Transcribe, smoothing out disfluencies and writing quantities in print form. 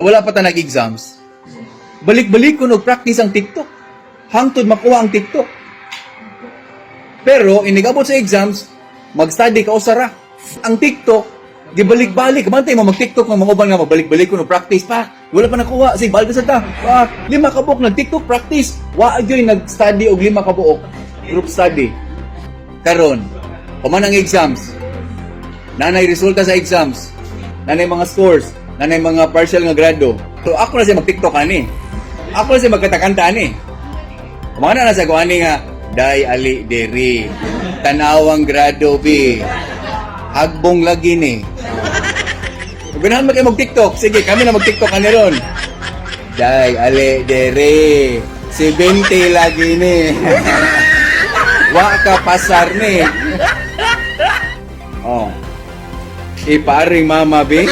Wala pa ta nag-exams. Balik-balik ko practice ang TikTok. Hangtod makuha ang TikTok. Pero, inigabot sa exams, mag-study ka o sara. Ang TikTok, gibalik-balik. Kamantay mo mag-TikTok ng mga uban nga, magbalik-balik ko practice pa. Wala pa nakuha. Sige, balik sa ta. 5 ka buok nag-TikTok practice. Waagyoy nag-study og 5 ka buok. Group study. Karon, paman ang exams. Nanay resulta sa exams. Nanay mga scores. Nanay mga partial nga grado. So, ako na siya mag-TikTok ani. Ako na siya magkatakanta ani. Kumana na sa kuani nga, Day Ali Deri. Tanawang grado B. Hagbong lagi ni. Ganahan mag mag-TikTok. Sige, kami na mag-TikTok ani ron. Day Ali Deri. 70 lagi ni. Wa ka pasar ni. Oh. Iparing mama B.